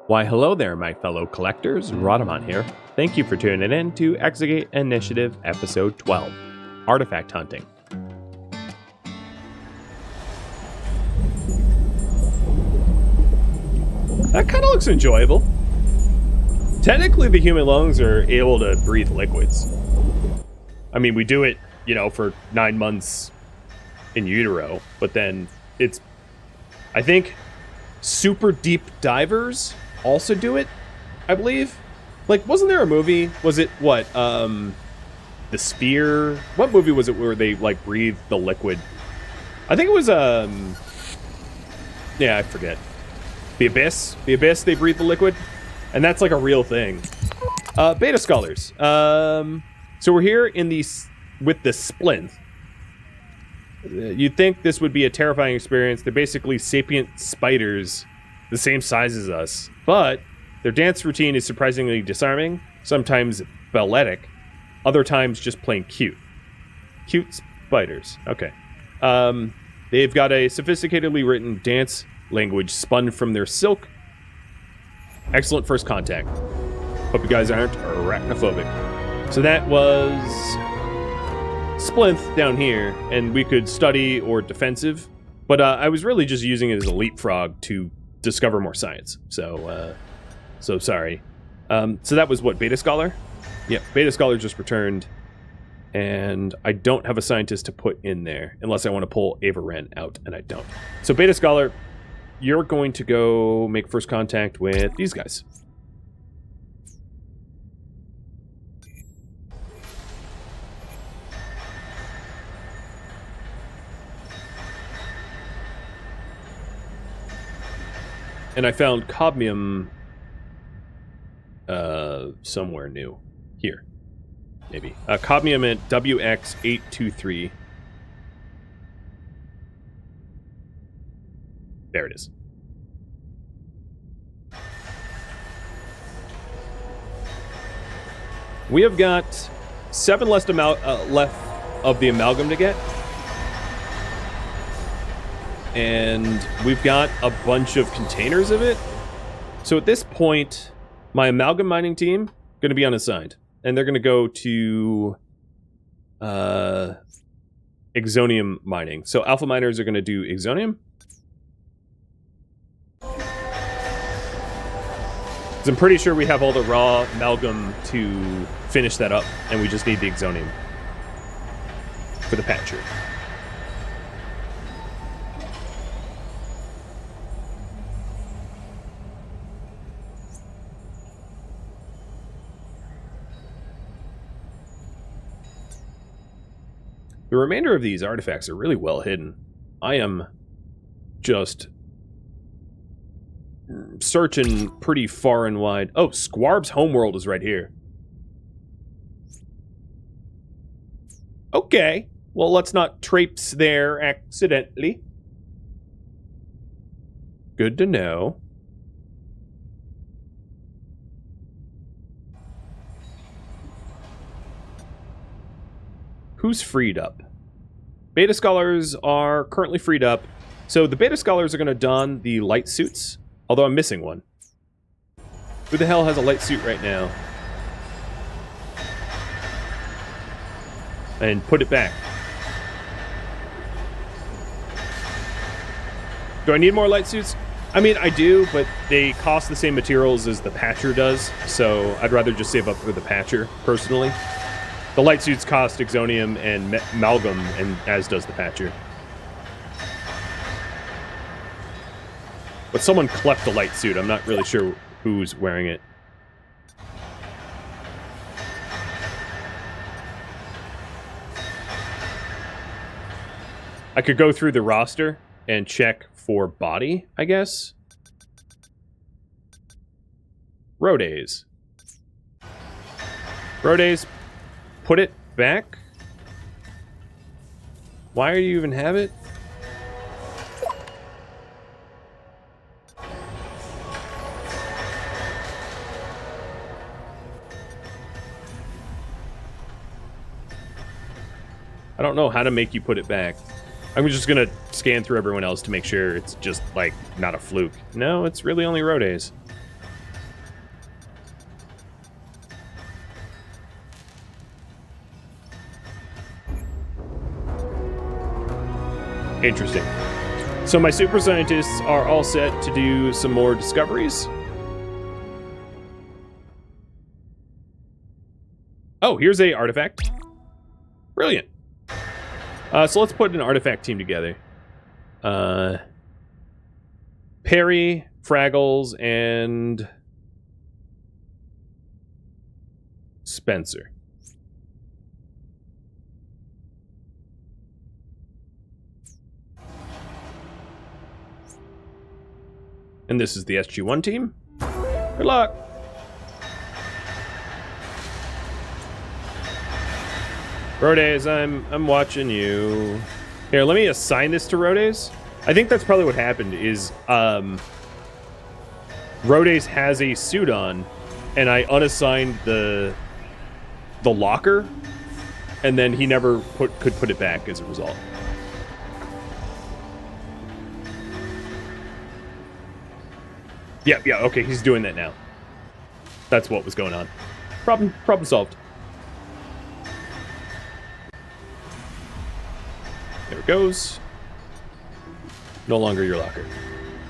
Why, hello there, my fellow collectors. Rhadamant here. Thank you for tuning in to Exogate Initiative Episode 12, Artifact Hunting. That kind of looks enjoyable. Technically, the human lungs are able to breathe liquids. I mean, we do it, for 9 months in utero, but then it's, I think, super deep divers also do it, I believe. Like, wasn't there a movie? Was it, The Sphere? What movie was it where they, breathed the liquid? I think it was, yeah, I forget. The Abyss? The Abyss, they breathe the liquid? And that's, a real thing. Beta Scholars. So we're here with the Splinth. You'd think this would be a terrifying experience. They're basically sapient spiders the same size as us, but their dance routine is surprisingly disarming, sometimes balletic, other times just plain cute. Cute spiders. Okay. They've got a sophisticatedly written dance language spun from their silk. Excellent first contact. Hope you guys aren't arachnophobic. So that was Splinth down here, and we could study or defensive, but I was really just using it as a leapfrog to discover more science. So sorry. So that was what, Beta Scholar? Yep, Beta Scholar just returned, and I don't have a scientist to put in there unless I want to pull Ava Wren out, and I don't. So Beta Scholar, you're going to go make first contact with these guys. And I found cadmium somewhere new. Here. Maybe. Cadmium at WX823. There it is. We have got 7 left of the amalgam to get. And we've got a bunch of containers of it. So at this point, my amalgam mining team going to be unassigned, and they're going to go to exonium mining. So alpha miners are going to do exonium. Because I'm pretty sure we have all the raw amalgam to finish that up, and we just need the exonium for the patcher. The remainder of these artifacts are really well hidden. I am just searching pretty far and wide. Oh, Squarb's homeworld is right here. Okay. Well, let's not traipse there accidentally. Good to know. Who's freed up? Beta Scholars are currently freed up. So the Beta Scholars are going to don the light suits, although I'm missing one. Who the hell has a light suit right now? And put it back. Do I need more light suits? I mean, I do, but they cost the same materials as the patcher does, so I'd rather just save up for the patcher, personally. The light suits cost exonium and amalgam, and as does the patcher. But someone cleft a light suit. I'm not really sure who's wearing it. I could go through the roster and check for body, I guess. Rhodes. Rhodes. Put it back? Why do you even have it? I don't know how to make you put it back. I'm just gonna scan through everyone else to make sure it's just, like, not a fluke. No, it's really only Rhodes. Interesting. So my super scientists are all set to do some more discoveries. Oh, here's a artifact. Brilliant. So let's put an artifact team together. Perry, Fraggles, and Spencer. And this is the SG1 team. Good luck. Rhodes, I'm watching you. Here, let me assign this to Rhodes. I think that's probably what happened is Rhodes has a suit on, and I unassigned the locker, and then he never could put it back as a result. Yeah, okay, he's doing that now. That's what was going on. Problem solved. There it goes. No longer your locker.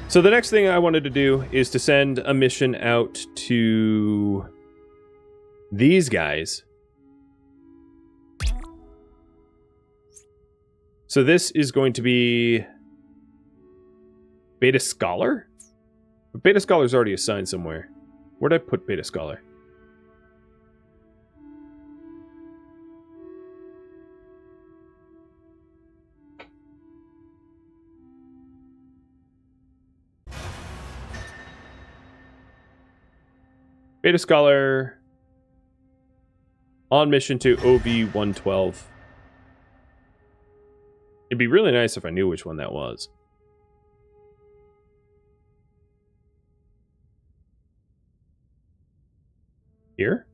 So the next thing I wanted to do is to send a mission out to these guys. So this is going to be Beta Scholar? But Beta Scholar's already assigned somewhere. Where'd I put Beta Scholar? Beta Scholar on mission to OV-112. It'd be really nice if I knew which one that was. Here?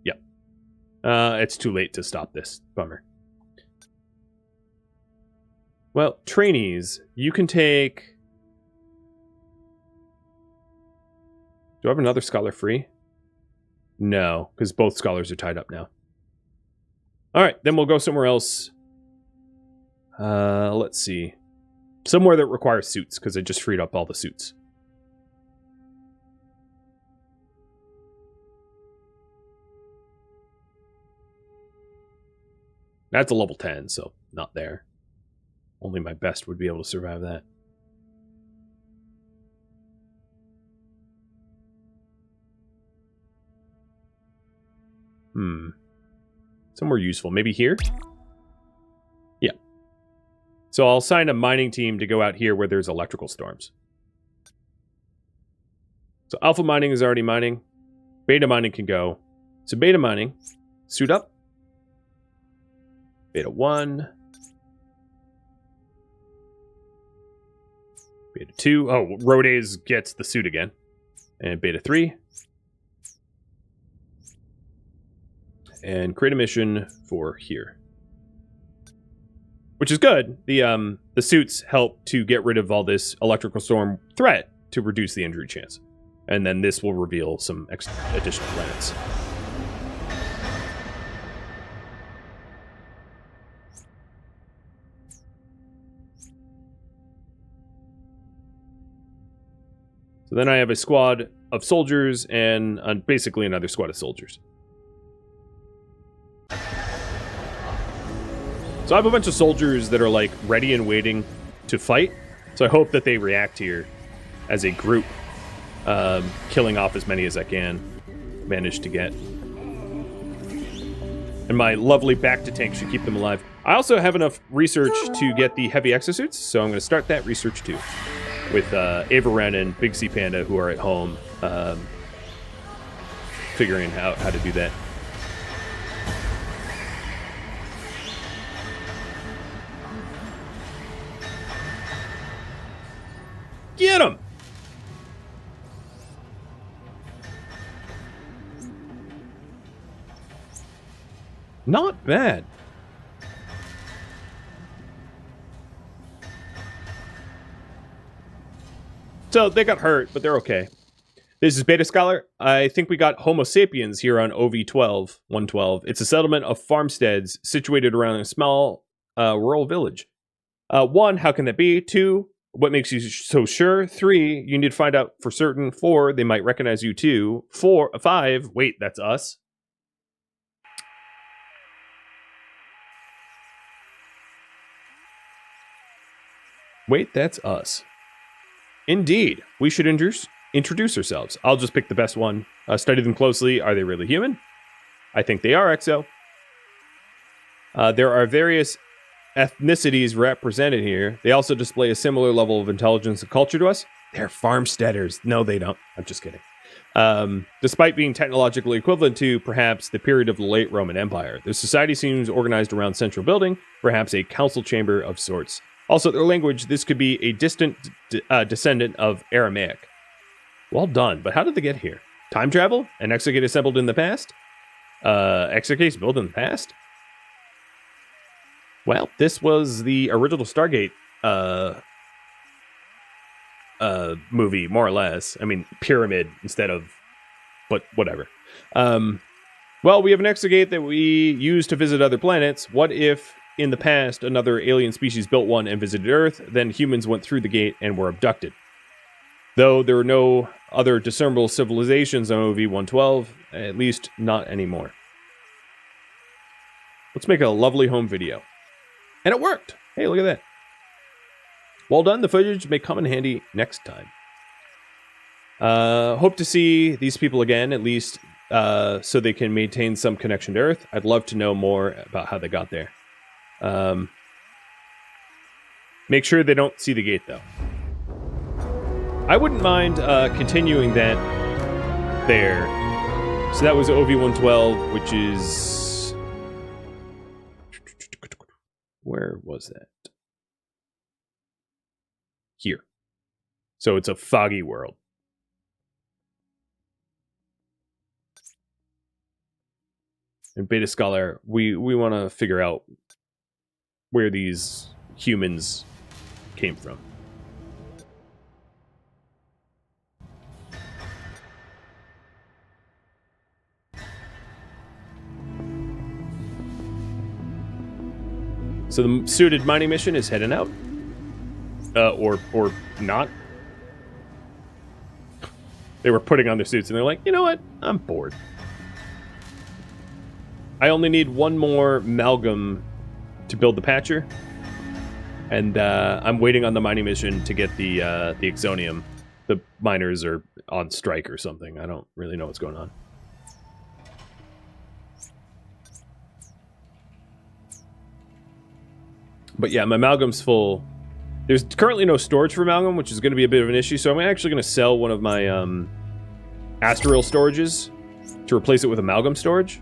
Yep. It's too late to stop this. Bummer. Well, trainees, you can take... Do I have another scholar free? No, because both scholars are tied up now. Alright, then we'll go somewhere else. Let's see. Somewhere that requires suits, because I just freed up all the suits. That's a level 10, so not there. Only my best would be able to survive that. Somewhere useful. Maybe here? Yeah. So I'll assign a mining team to go out here where there's electrical storms. So Alpha Mining is already mining. Beta Mining can go. So Beta Mining, suit up. Beta 1. Beta 2. Oh, Rhodes gets the suit again. And Beta 3. And create a mission for here. Which is good. The suits help to get rid of all this electrical storm threat to reduce the injury chance. And then this will reveal some additional planets. So then I have a squad of soldiers and basically another squad of soldiers. So I have a bunch of soldiers that are like ready and waiting to fight. So I hope that they react here as a group, killing off as many as I can manage to get. And my lovely back-to-tank should keep them alive. I also have enough research to get the heavy exosuits, so I'm going to start that research too. With Ava Wren and Big C Panda, who are at home, figuring out how to do that. Get him! Not bad. So they got hurt, but they're okay. This is Beta Scholar. I think we got Homo sapiens here on OV-12, 112. It's a settlement of farmsteads situated around a small rural village. 1, how can that be? 2, what makes you so sure? 3, you need to find out for certain. 4, they might recognize you too. 5, wait, that's us. Wait, that's us. Indeed, we should introduce ourselves. I'll just pick the best one. Study them closely. Are they really human? I think they are, Exo. There are various ethnicities represented here. They also display a similar level of intelligence and culture to us. They're farmsteaders. No, they don't. I'm just kidding. Despite being technologically equivalent to, perhaps, the period of the late Roman Empire, their society seems organized around central building, perhaps a council chamber of sorts. Also, their language, this could be a distant descendant of Aramaic. Well done, but how did they get here? Time travel? An Exogate assembled in the past? Exogates built in the past? Well, this was the original Stargate movie, more or less. I mean, pyramid instead of... but whatever. Well, we have an Exogate that we use to visit other planets. What if... in the past, another alien species built one and visited Earth, then humans went through the gate and were abducted. Though there were no other discernible civilizations on EP12, at least not anymore. Let's make a lovely home video. And it worked! Hey, look at that. Well done, the footage may come in handy next time. Hope to see these people again, at least so they can maintain some connection to Earth. I'd love to know more about how they got there. Make sure they don't see the gate, though. I wouldn't mind continuing that there. So that was OV-112, which is... where was that? Here. So it's a foggy world. And Beta Scholar, we want to figure out where these humans came from. So the suited mining mission is heading out. Or not. They were putting on their suits and they're like, you know what? I'm bored. I only need one more amalgam to build the patcher. And I'm waiting on the mining mission to get the Exonium. The miners are on strike or something. I don't really know what's going on. But yeah, my amalgam's full. There's currently no storage for amalgam, which is going to be a bit of an issue. So I'm actually going to sell one of my Astral storages to replace it with amalgam storage.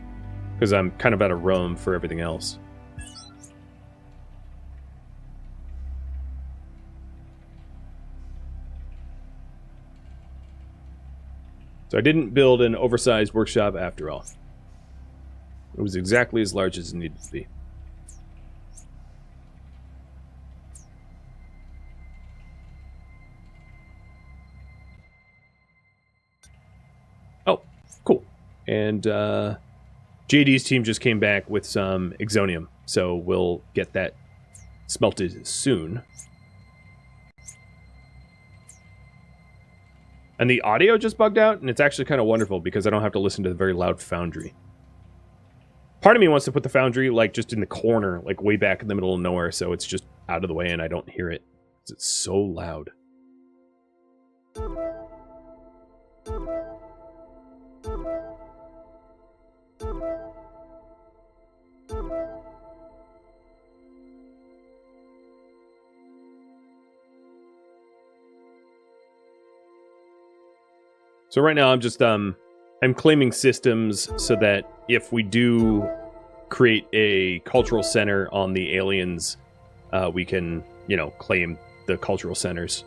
Because I'm kind of out of room for everything else. So I didn't build an oversized workshop after all. It was exactly as large as it needed to be. Oh, cool. And JD's team just came back with some Exonium, so we'll get that smelted soon. And the audio just bugged out, and it's actually kind of wonderful because I don't have to listen to the very loud foundry. Part of me wants to put the foundry, like, just in the corner, like, way back in the middle of nowhere, so it's just out of the way and I don't hear it. It's so loud. So right now I'm just, I'm claiming systems so that if we do create a cultural center on the aliens, we can, you know, claim the cultural centers.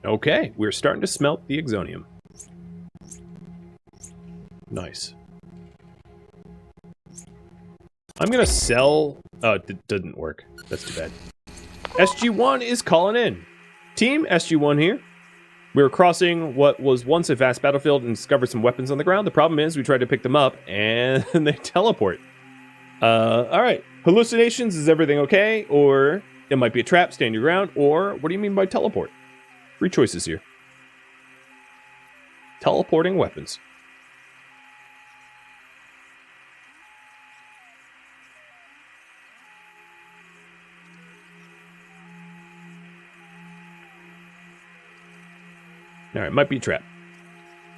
Okay, we're starting to smelt the Exonium. Nice. I'm gonna sell... oh, it didn't work. That's too bad. SG1 is calling in. Team, SG1 here. We were crossing what was once a vast battlefield and discovered some weapons on the ground. The problem is we tried to pick them up and they teleport. All right. Hallucinations, is everything okay? Or it might be a trap, stand your ground. Or what do you mean by teleport? 3 choices here. Teleporting weapons. All right, might be a trap.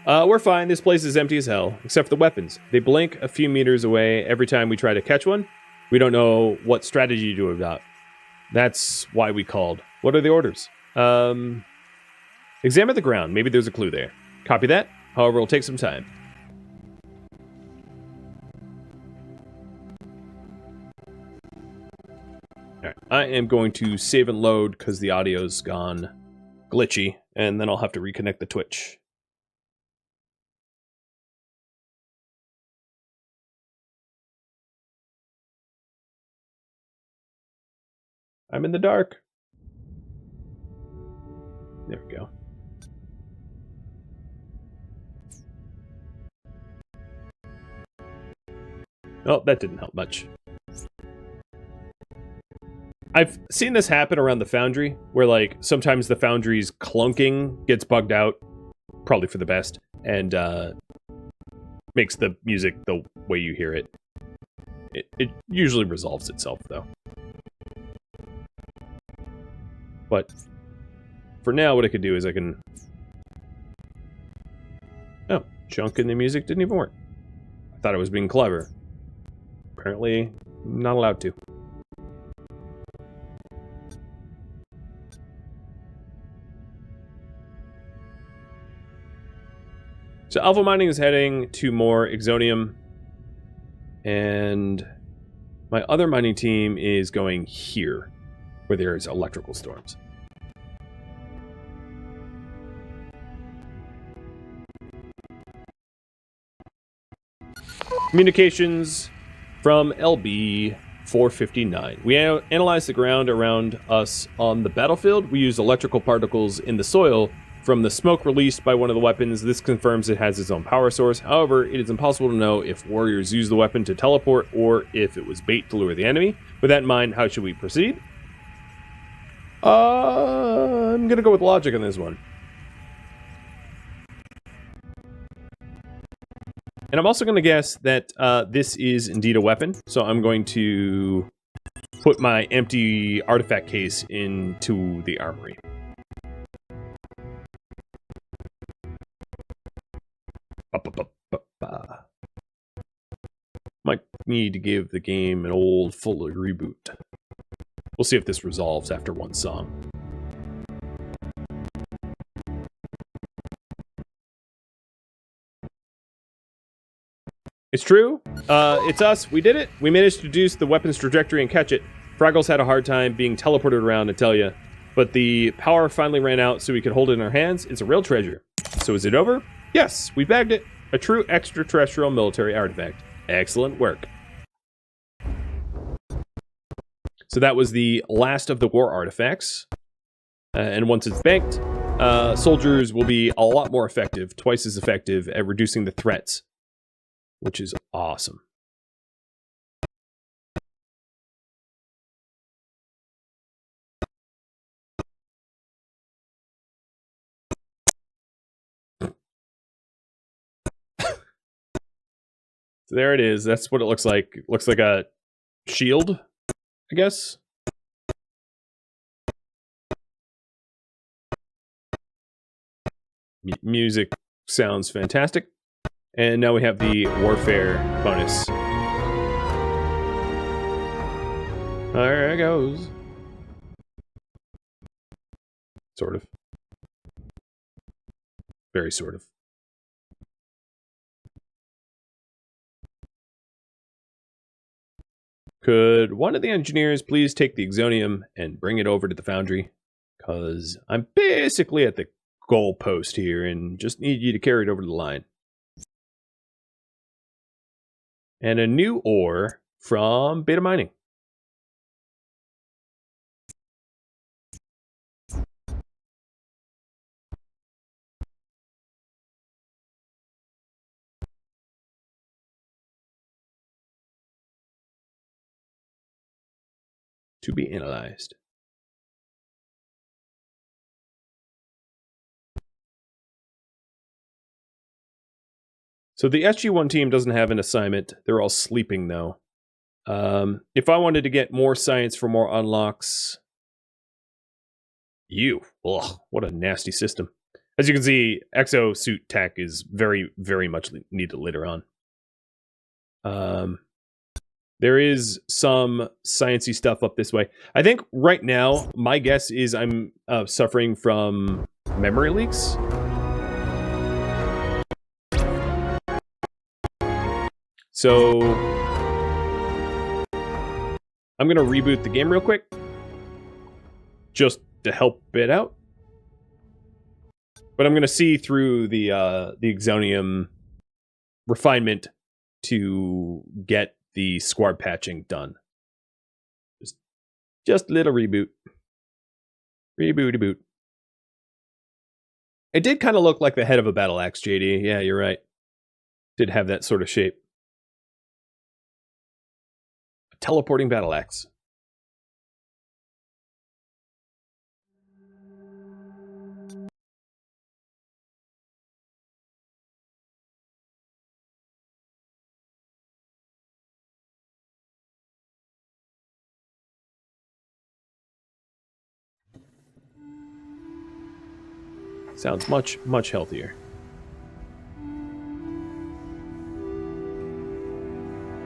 We're fine. This place is empty as hell, except for the weapons. They blink a few meters away every time we try to catch one. We don't know what strategy to adopt. That's why we called. What are the orders? Examine the ground. Maybe there's a clue there. Copy that. However, it'll take some time. All right, I am going to save and load because the audio's gone glitchy, and then I'll have to reconnect the Twitch. I'm in the dark. There we go. Oh, that didn't help much. I've seen this happen around the Foundry, where like sometimes the Foundry's clunking gets bugged out, probably for the best, and makes the music the way you hear it. It usually resolves itself, though. But for now, what I could do is I can... Oh, chunk in the music didn't even work. I thought I was being clever. Apparently, not allowed to. So Alpha Mining is heading to more Exonium, and my other mining team is going here, where there's electrical storms. Communications from LB 459. We analyzed the ground around us on the battlefield. We used electrical particles in the soil from the smoke released by one of the weapons. This confirms it has its own power source. However, it is impossible to know if warriors used the weapon to teleport or if it was bait to lure the enemy. With that in mind, how should we proceed? I'm gonna go with logic on this one. And I'm also gonna guess that this is indeed a weapon. So I'm going to put my empty artifact case into the armory. Might need to give the game an old full reboot. We'll see if this resolves after one song. It's true. It's us. We did it. We managed to deduce the weapon's trajectory and catch it. Fraggles had a hard time being teleported around, I tell you. But the power finally ran out so we could hold it in our hands. It's a real treasure. So is it over? Yes, we bagged it. A true extraterrestrial military artifact. Excellent work. So that was the last of the war artifacts. And once it's banked, soldiers will be a lot more effective, twice as effective at reducing the threats, which is awesome. So there it is. That's what it looks like. It looks like a shield, I guess. Music sounds fantastic. And now we have the warfare bonus. There it goes. Sort of. Very sort of. Could one of the engineers please take the Exonium and bring it over to the Foundry? Because I'm basically at the goal post here and just need you to carry it over the line. And a new ore from Beta Mining. To be analyzed. So the SG1 team doesn't have an assignment. They're all sleeping, though. If I wanted to get more science for more unlocks... Ugh, what a nasty system. As you can see, exosuit tech is very, very much needed later on. There is some sciencey stuff up this way. I think right now, my guess is I'm suffering from memory leaks. So I'm going to reboot the game real quick, just to help it out. But I'm going to see through the Exonium refinement to get the squad patching done. Just a little reboot. Reboot. It did kind of look like the head of a battle axe, JD. Yeah, you're right. Did have that sort of shape. A teleporting battle axe. Sounds much, much healthier.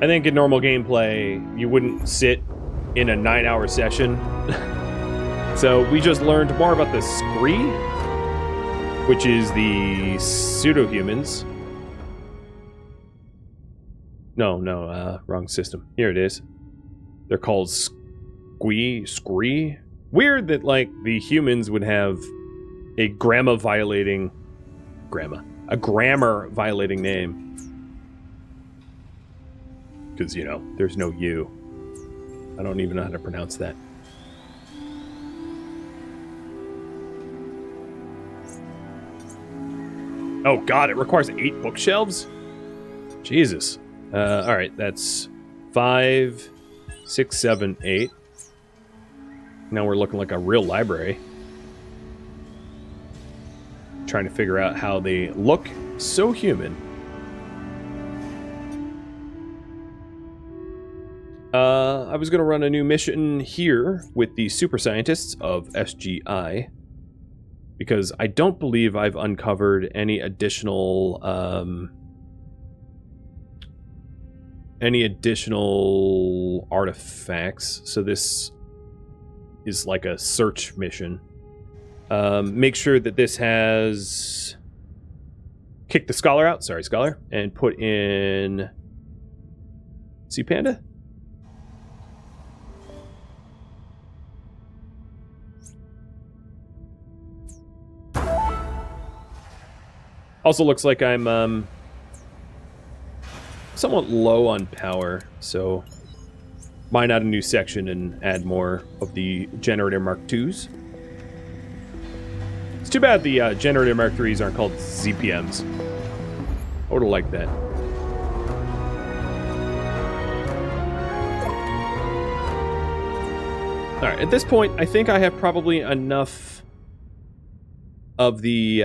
I think in normal gameplay, you wouldn't sit in a 9-hour session. So we just learned more about the Scree, which is the pseudo-humans. No, wrong system. Here it is. They're called Scree. Weird that, like, the humans would have a grammar-violating name. Because, you know, there's no U. I don't even know how to pronounce that. Oh god, it requires 8 bookshelves? Jesus. Alright, that's 5, 6, 7, 8. Now we're looking like a real library. Trying to figure out how they look so human. I was going to run a new mission here with the super scientists of SGI, because I don't believe I've uncovered any additional artifacts. So this is like a search mission. Make sure that this has... Kick the Scholar out. Sorry, Scholar. And put in... Sea Panda? Also looks like I'm somewhat low on power, so mine out a new section and add more of the Generator Mark IIs. It's too bad the Generator Mark IIIs aren't called ZPMs. I would've liked that. Alright, at this point, I think I have probably enough of the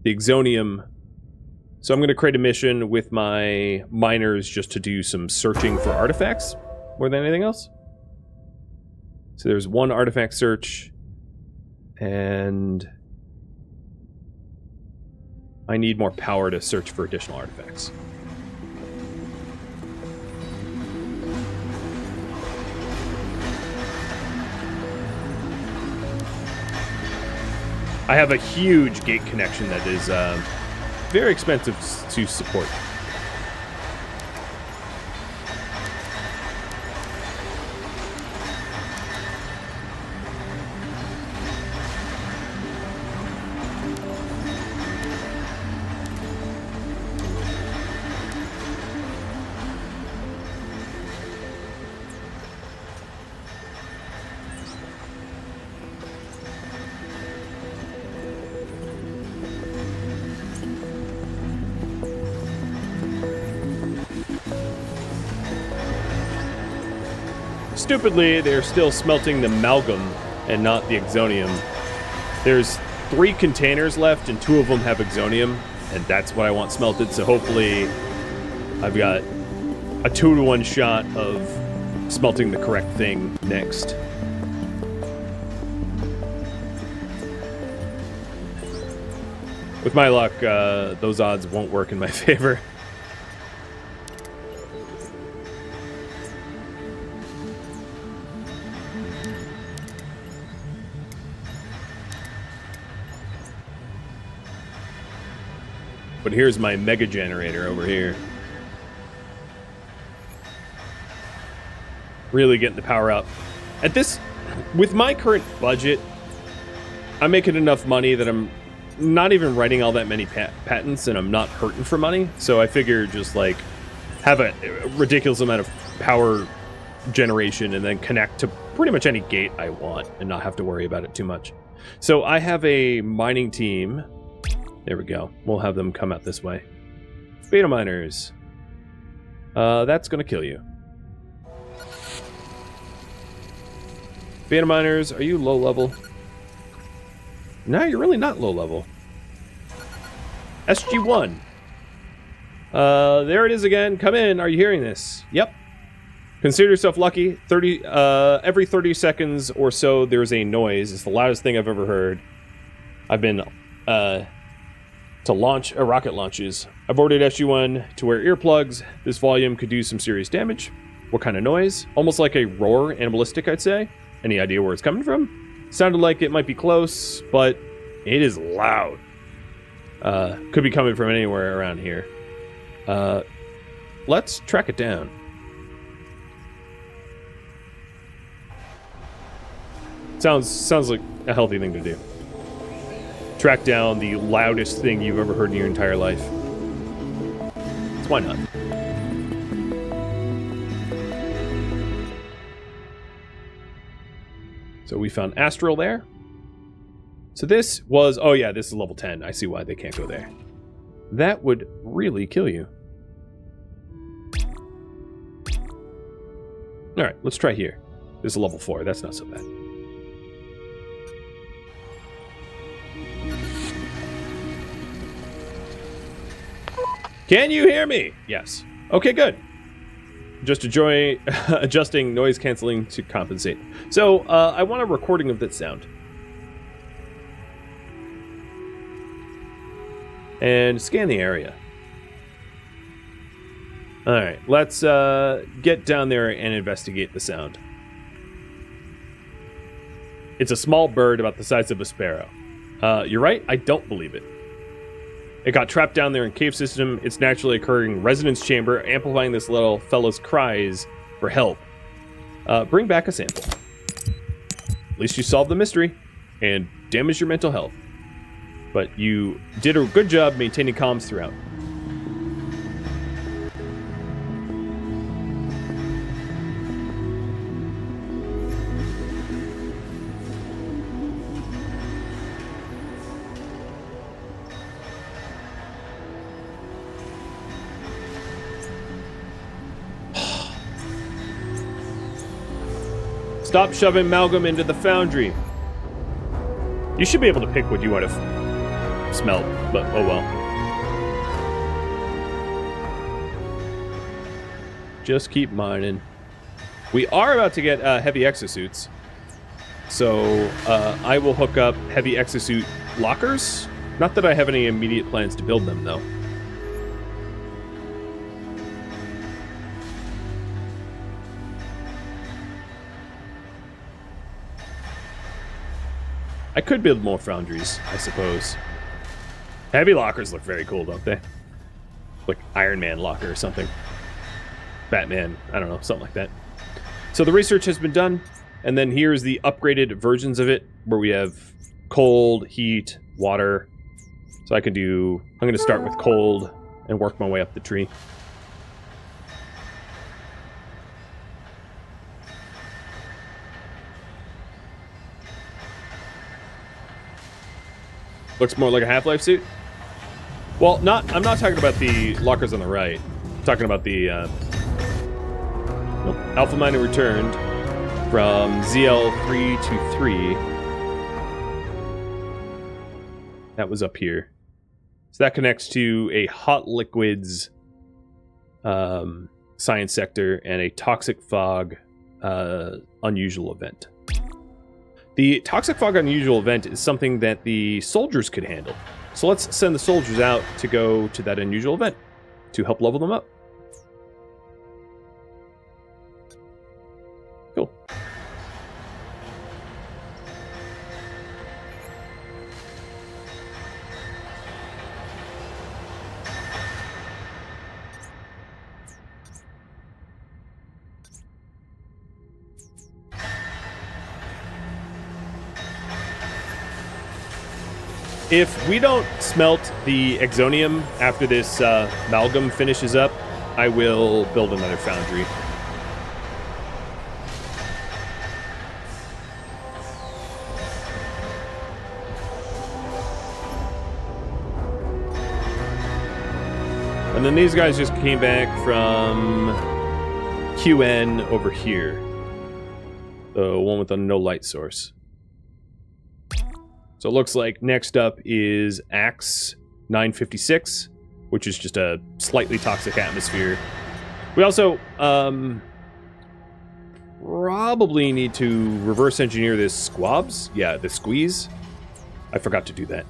Exonium. So I'm going to create a mission with my miners just to do some searching for artifacts more than anything else. So there's one artifact search, and I need more power to search for additional artifacts. I have a huge gate connection that is very expensive to support. stupidly, they're still smelting the amalgam and not the exonium. There's 3 containers left, and 2 of them have exonium, and that's what I want smelted, so hopefully I've got a 2-to-1 shot of smelting the correct thing next. With my luck, those odds won't work in my favor. But here's my mega generator over here. Really getting the power up. At this, with my current budget, I'm making enough money that I'm not even writing all that many patents, and I'm not hurting for money. So I figure just like have a ridiculous amount of power generation and then connect to pretty much any gate I want and not have to worry about it too much. So I have a mining team. There we go. We'll have them come out this way. Beta miners. That's gonna kill you. Beta miners, are you low level? No, you're really not low level. SG1. There it is again. Come in. Are you hearing this? Yep. Consider yourself lucky. Every 30 seconds or so, there's a noise. It's the loudest thing I've ever heard. I've been to launch rocket launches. I've ordered SG1 to wear earplugs. This volume could do some serious damage. What kind of noise? Almost like a roar, animalistic, I'd say. Any idea where it's coming from? Sounded like it might be close, but it is loud. Could be coming from anywhere around here. Let's track it down. Sounds like a healthy thing to do. Track down the loudest thing you've ever heard in your entire life. So why not? So we found Astral there. So this was... Oh yeah, this is level 10. I see why they can't go there. That would really kill you. Alright, let's try here. This is level 4. That's not so bad. Can you hear me? Yes. Okay, good. Just adjusting noise canceling to compensate. So, I want a recording of that sound. And scan the area. Alright, let's get down there and investigate the sound. It's a small bird about the size of a sparrow. You're right, I don't believe it. It got trapped down there in cave system. Its naturally occurring resonance chamber, amplifying this little fellow's cries for help. Bring back a sample. At least you solved the mystery and damaged your mental health. But you did a good job maintaining comms throughout. Stop shoving amalgam into the foundry. You should be able to pick what you want to smelt, but oh well. Just keep mining. We are about to get heavy exosuits. So I will hook up heavy exosuit lockers. Not that I have any immediate plans to build them, though. I could build more foundries, I suppose. Heavy lockers look very cool, don't they? Like Iron Man locker or something. Batman, I don't know, something like that. So the research has been done, and then here's the upgraded versions of it, where we have cold, heat, water. So I'm going to start with cold and work my way up the tree. Looks more like a Half-Life suit. Well, I'm not talking about the lockers on the right. I'm talking about the... Nope, Alpha Miner returned. from ZL323. That was up here. So that connects to a hot liquids science sector and a toxic fog unusual event. The toxic fog unusual event is something that the soldiers could handle. So let's send the soldiers out to go to that unusual event to help level them up. Cool. If we don't smelt the Exonium after this amalgam finishes up, I will build another foundry. And then these guys just came back from QN over here. The one with the no light source. So it looks like next up is Axe 956, which is just a slightly toxic atmosphere. We also probably need to reverse engineer this squabs. Yeah, the squeeze. I forgot to do that.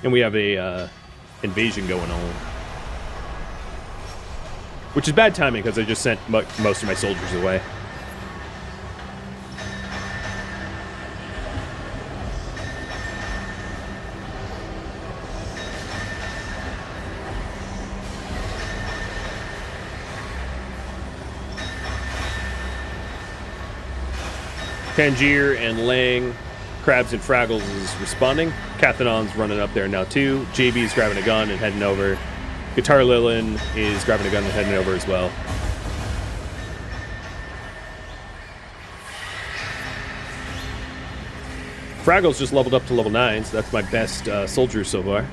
And we have a invasion going on. Which is bad timing because I just sent most of my soldiers away. Tangier and Lang, Krabs and Fraggles is responding. Cathanon's running up there now too. JB's grabbing a gun and heading over. Guitar Lilin is grabbing a gun and heading over as well. Fraggles just leveled up to level 9, so that's my best soldier so far.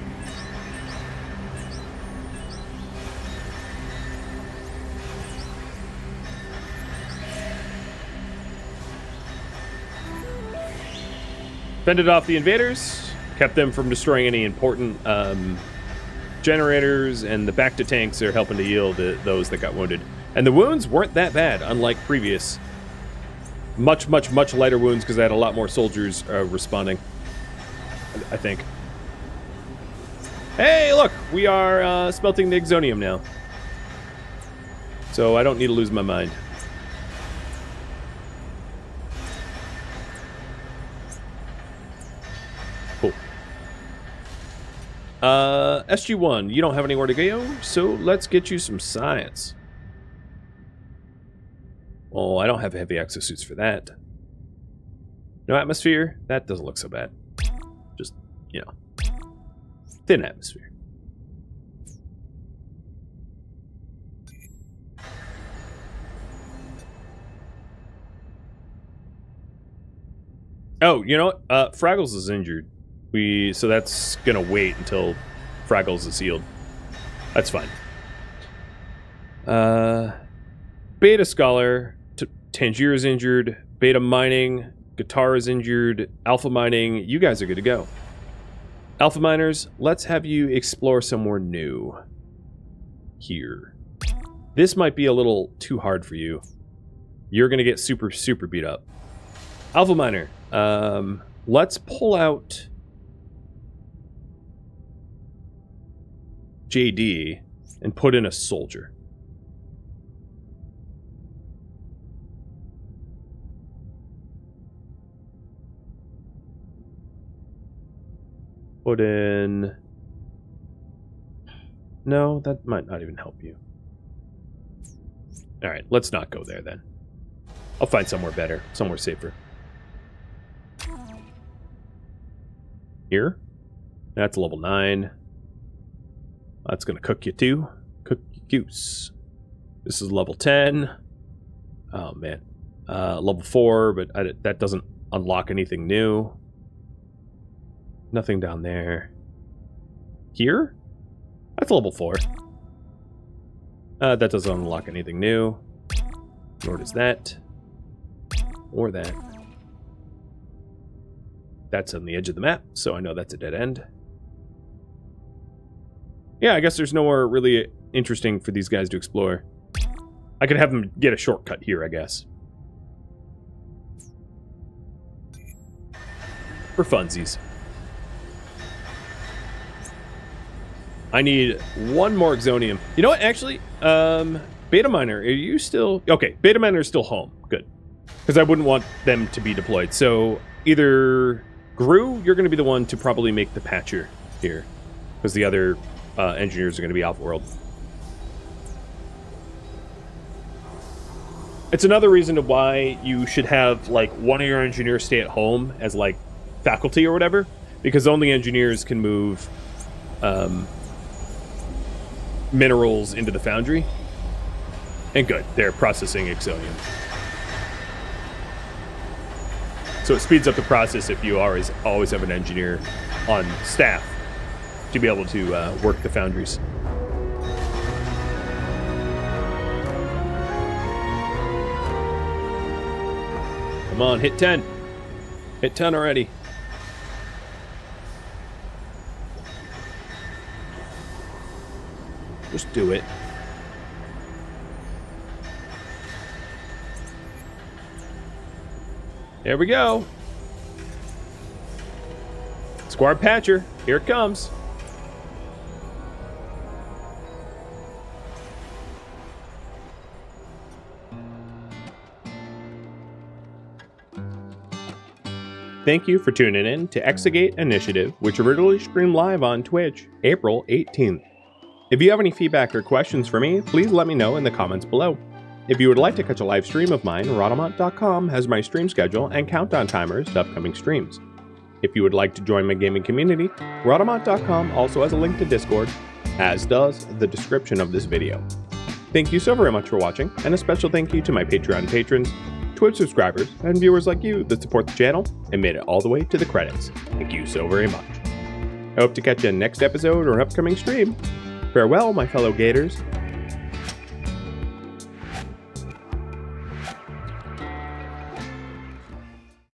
Fended off the invaders, kept them from destroying any important generators, and the back to tanks are helping to heal those that got wounded. And the wounds weren't that bad, unlike previous. Much lighter wounds because I had a lot more soldiers responding, I think. Hey, look! We are smelting the Exonium now. So I don't need to lose my mind. Cool. SG1, you don't have anywhere to go, so let's get you some science. Oh, I don't have heavy exosuits for that. No atmosphere? That doesn't look so bad. Just, you know, thin atmosphere. Oh, you know what? Fraggles is injured. So that's gonna wait until Fraggles is healed. That's fine. Beta Scholar, Tangier is injured. Beta Mining, Guitar is injured. Alpha Mining, you guys are good to go. Alpha Miners, let's have you explore somewhere new. Here. This might be a little too hard for you. You're gonna get super beat up. Alpha Miner, let's pull out JD and put in a soldier. Put in... No, that might not even help you. Alright, let's not go there then. I'll find somewhere better, somewhere safer. Here? That's level 9. That's gonna cook you too. Cook you goose. This is level 10. Oh man. Level 4, but that doesn't unlock anything new. Nothing down there. Here? That's level 4. That doesn't unlock anything new. Nor does that. or that. That's on the edge of the map, so I know that's a dead end. Yeah, I guess there's nowhere really interesting for these guys to explore. I could have them get a shortcut here, I guess. For funsies. I need one more Exonium. You know what, actually? Beta Miner, are you still... Okay, Beta Miner is still home. Good. Because I wouldn't want them to be deployed. So, either... Gru, you're going to be the one to probably make the patcher here. Because the other engineers are going to be off-world. It's another reason to why you should have, like, one of your engineers stay at home as, like, faculty or whatever. Because only engineers can move minerals into the foundry. And good, they're processing Exonium. So it speeds up the process if you always have an engineer on staff to be able to work the foundries. Come on, hit 10. Hit 10 already. Just do it. There we go. Squad Patcher, here it comes. Thank you for tuning in to Exogate Initiative, which originally streamed live on Twitch, April 18th. If you have any feedback or questions for me, please let me know in the comments below. If you would like to catch a live stream of mine, Rhadamant.com has my stream schedule and countdown timers to upcoming streams. If you would like to join my gaming community, Rhadamant.com also has a link to Discord, as does the description of this video. Thank you so very much for watching, and a special thank you to my Patreon patrons, Twitch subscribers, and viewers like you that support the channel and made it all the way to the credits. Thank you so very much. I hope to catch you in the next episode or an upcoming stream. Farewell, my fellow Gators,